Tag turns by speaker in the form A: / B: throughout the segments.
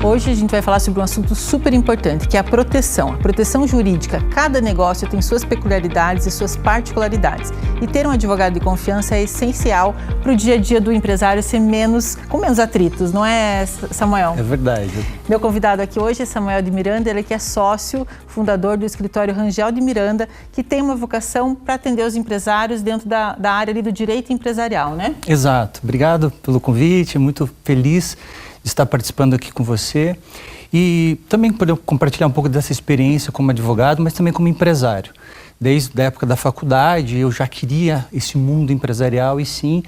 A: Hoje a gente vai falar sobre um assunto super importante, que é a proteção. A proteção jurídica. Cada negócio tem suas peculiaridades e suas particularidades. E ter um advogado de confiança é essencial para o dia a dia do empresário ser com menos atritos, não é, Samuel?
B: É verdade.
A: Meu convidado aqui hoje é Samuel de Miranda, ele que é sócio, fundador do escritório Rangel de Miranda, que tem uma vocação para atender os empresários dentro da área ali do direito empresarial, né?
B: Exato. Obrigado pelo convite, muito feliz de estar participando aqui com você e também poder compartilhar um pouco dessa experiência como advogado, mas também como empresário. Desde a época da faculdade, eu já queria esse mundo empresarial e sim,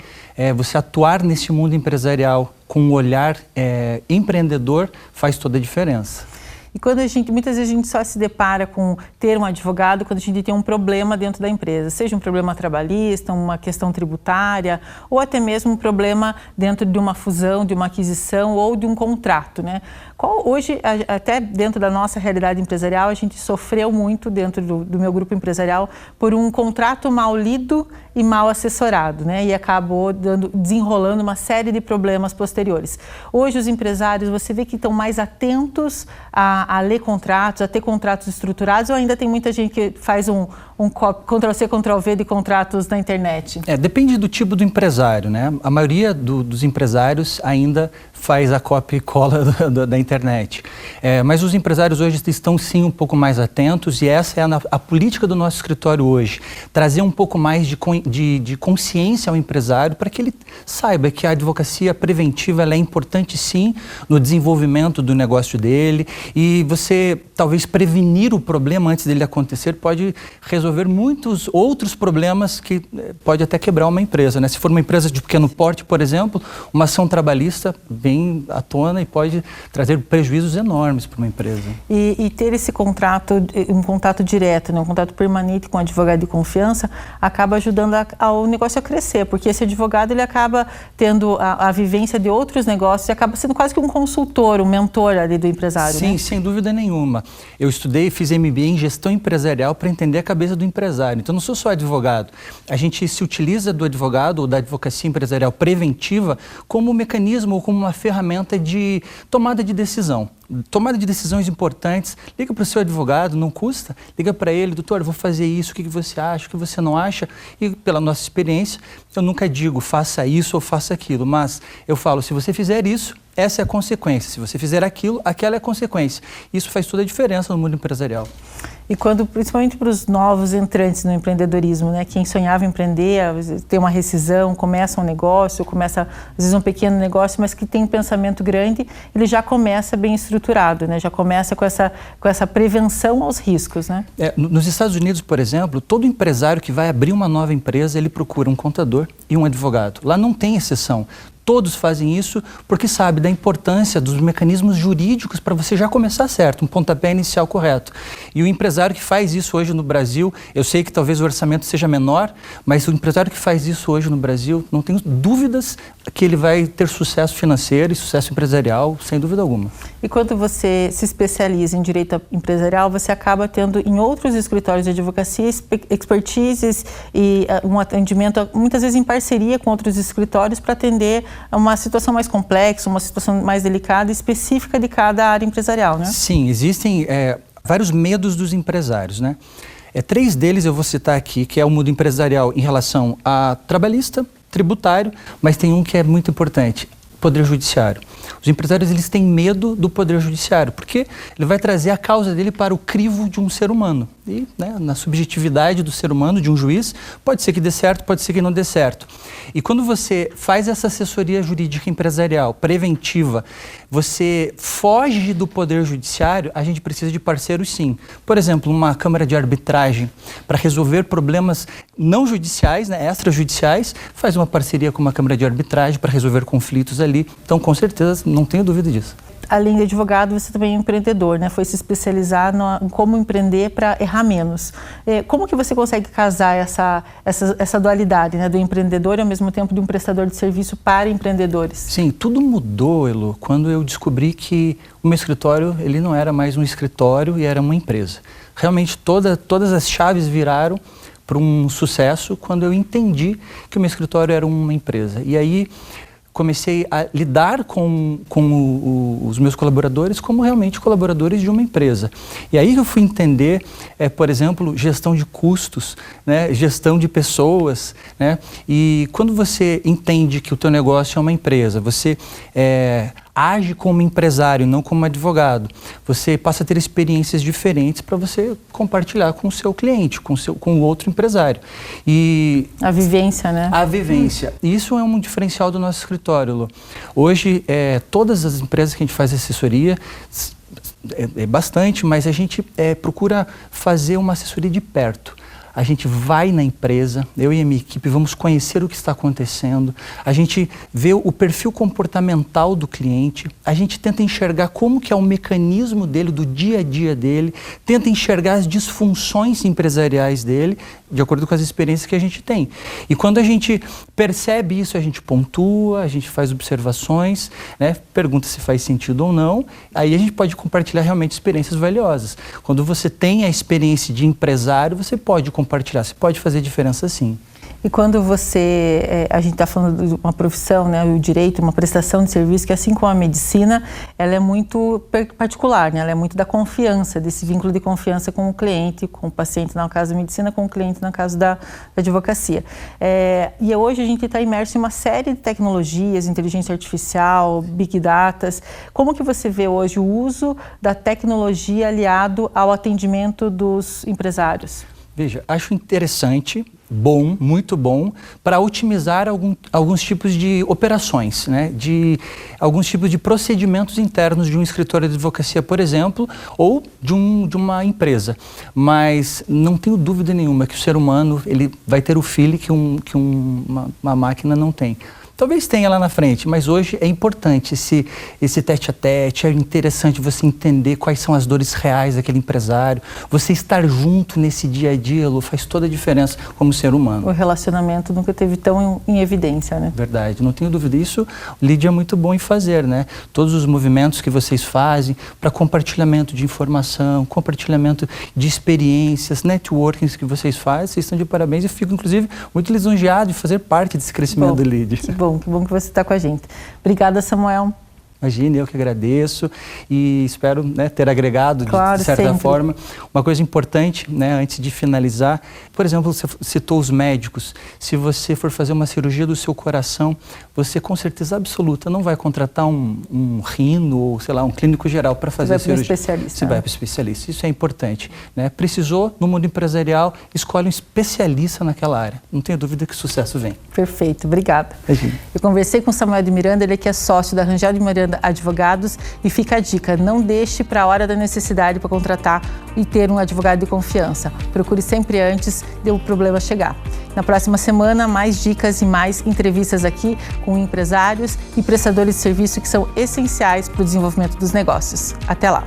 B: você atuar nesse mundo empresarial com um olhar empreendedor faz toda a diferença.
A: E muitas vezes a gente só se depara com ter um advogado quando a gente tem um problema dentro da empresa, seja um problema trabalhista, uma questão tributária, ou até mesmo um problema dentro de uma fusão, de uma aquisição ou de um contrato, né? Hoje, até dentro da nossa realidade empresarial, a gente sofreu muito dentro do meu grupo empresarial por um contrato mal lido e mal assessorado, né? E acabou desenrolando uma série de problemas posteriores. Hoje, os empresários, você vê que estão mais atentos a ler contratos, a ter contratos estruturados, ou ainda tem muita gente que faz um Ctrl-C, Ctrl-V de contratos na internet?
B: Depende do tipo do empresário, né? A maioria dos empresários ainda faz a cópia e cola da internet. Mas os empresários hoje estão sim um pouco mais atentos e essa é a política do nosso escritório hoje. Trazer um pouco mais de consciência ao empresário para que ele saiba que a advocacia preventiva ela é importante sim no desenvolvimento do negócio dele e você talvez prevenir o problema antes dele acontecer pode resolver muitos outros problemas que pode até quebrar uma empresa, né? Se for uma empresa de pequeno porte, por exemplo, uma ação trabalhista vem à tona e pode trazer prejuízos enormes para uma empresa.
A: E ter esse contrato, um contato direto, né? Um contato permanente com um advogado de confiança, acaba ajudando o negócio a crescer, porque esse advogado ele acaba tendo a vivência de outros negócios e acaba sendo quase que um consultor, um mentor ali do empresário.
B: Sim,
A: né?
B: Sem dúvida nenhuma. Eu estudei e fiz MBA em gestão empresarial para entender a cabeça do empresário. Então, não sou só advogado. A gente se utiliza do advogado ou da advocacia empresarial preventiva como um mecanismo ou como uma ferramenta de tomada de decisão. Tomada de decisões importantes. Liga para o seu advogado, não custa. Liga para ele, doutor, eu vou fazer isso, o que você acha, o que você não acha? E pela nossa experiência, eu nunca digo faça isso ou faça aquilo, mas eu falo, se você fizer isso, essa é a consequência. Se você fizer aquilo, aquela é a consequência. Isso faz toda a diferença no mundo empresarial.
A: E principalmente para os novos entrantes no empreendedorismo, né? Quem sonhava empreender, tem uma rescisão, começa um negócio, começa às vezes um pequeno negócio, mas que tem um pensamento grande, ele já começa bem estruturado, né? Já começa com essa prevenção aos riscos, né?
B: Nos Estados Unidos, por exemplo, todo empresário que vai abrir uma nova empresa, ele procura um contador e um advogado. Lá não tem exceção. Todos fazem isso porque sabem da importância dos mecanismos jurídicos para você já começar certo, um pontapé inicial correto. E o empresário que faz isso hoje no Brasil, eu sei que talvez o orçamento seja menor, mas o empresário que faz isso hoje no Brasil, não tenho dúvidas que ele vai ter sucesso financeiro e sucesso empresarial, sem dúvida alguma.
A: E quando você se especializa em direito empresarial, você acaba tendo em outros escritórios de advocacia expertises e um atendimento, muitas vezes em parceria com outros escritórios para atender uma situação mais complexa, uma situação mais delicada e específica de cada área empresarial, né?
B: Sim, existem vários medos dos empresários, né? 3 deles eu vou citar aqui, que é o mundo empresarial em relação a trabalhista, tributário, mas tem um que é muito importante, poder judiciário. Os empresários eles têm medo do poder judiciário, porque ele vai trazer a causa dele para o crivo de um ser humano. E na subjetividade do ser humano, de um juiz, pode ser que dê certo, pode ser que não dê certo. E quando você faz essa assessoria jurídica empresarial preventiva, você foge do poder judiciário, a gente precisa de parceiros sim. Por exemplo, uma câmara de arbitragem para resolver problemas não judiciais, extrajudiciais, faz uma parceria com uma câmara de arbitragem para resolver conflitos ali. Então, com certeza, não tenho dúvida disso.
A: Além de advogado, você também é empreendedor, né? Foi se especializar em como empreender para errar menos. Como que você consegue casar essa dualidade, né? Do empreendedor e ao mesmo tempo de um prestador de serviço para empreendedores?
B: Sim, tudo mudou, Elo, quando eu descobri que o meu escritório ele não era mais um escritório e era uma empresa. Realmente todas as chaves viraram para um sucesso quando eu entendi que o meu escritório era uma empresa. E aí comecei a lidar com os meus colaboradores como realmente colaboradores de uma empresa. E aí eu fui entender, por exemplo, gestão de custos, né, gestão de pessoas, né, e quando você entende que o teu negócio é uma empresa, você age como empresário, não como advogado. Você passa a ter experiências diferentes para você compartilhar com o seu cliente, com o outro empresário. E
A: a vivência, né?
B: A vivência. Isso é um diferencial do nosso escritório, Lu. Hoje, todas as empresas que a gente faz assessoria, é bastante, mas a gente procura fazer uma assessoria de perto. A gente vai na empresa, eu e a minha equipe vamos conhecer o que está acontecendo, a gente vê o perfil comportamental do cliente, a gente tenta enxergar como que é o mecanismo dele, do dia a dia dele, tenta enxergar as disfunções empresariais dele, de acordo com as experiências que a gente tem. E quando a gente percebe isso, a gente pontua, a gente faz observações, né, pergunta se faz sentido ou não, aí a gente pode compartilhar realmente experiências valiosas. Quando você tem a experiência de empresário, você pode compartilhar, você pode fazer diferença sim.
A: E quando você, a gente está falando de uma profissão, né, o direito, uma prestação de serviço que, assim como a medicina, ela é muito particular, né, ela é muito da confiança, desse vínculo de confiança com o cliente, com o paciente, no caso da medicina, com o cliente, no caso da advocacia. E hoje a gente está imerso em uma série de tecnologias, inteligência artificial, big data. Como que você vê hoje o uso da tecnologia aliado ao atendimento dos empresários?
B: Veja, acho interessante, bom, muito bom, para otimizar alguns tipos de operações, né? De alguns tipos de procedimentos internos de um escritório de advocacia, por exemplo, ou de uma empresa. Mas não tenho dúvida nenhuma que o ser humano ele vai ter o feeling que uma máquina não tem. Talvez tenha lá na frente, mas hoje é importante esse tete-a-tete, é interessante você entender quais são as dores reais daquele empresário, você estar junto nesse dia a dia, Lu, faz toda a diferença como ser humano.
A: O relacionamento nunca teve tão em evidência, né?
B: Verdade, não tenho dúvida. Isso o Lídia é muito bom em fazer, né? Todos os movimentos que vocês fazem para compartilhamento de informação, compartilhamento de experiências, networkings que vocês fazem, vocês estão de parabéns. Eu fico, inclusive, muito lisonjeado de fazer parte desse crescimento do Lídia.
A: Que bom que você está com a gente. Obrigada, Samuel.
B: Imagine, eu que agradeço e espero, né, ter agregado,
A: claro,
B: de certa
A: sempre.
B: forma. Uma coisa importante, né, antes de finalizar, por exemplo, você citou os médicos. Se você for fazer uma cirurgia do seu coração, você com certeza absoluta não vai contratar um rino ou, sei lá, um clínico geral para fazer a cirurgia.
A: Você
B: vai para o especialista. Isso é importante, né? Precisou, no mundo empresarial, escolhe um especialista naquela área. Não tenho dúvida que o sucesso vem.
A: Perfeito, obrigada.
B: Imagine.
A: Eu conversei com o Samuel de Miranda, ele que é sócio da Rangel de Miranda Advogados, e fica a dica, não deixe para a hora da necessidade para contratar e ter um advogado de confiança. Procure sempre antes de o problema chegar. Na próxima semana, mais dicas e mais entrevistas aqui com empresários e prestadores de serviço que são essenciais para o desenvolvimento dos negócios. Até lá!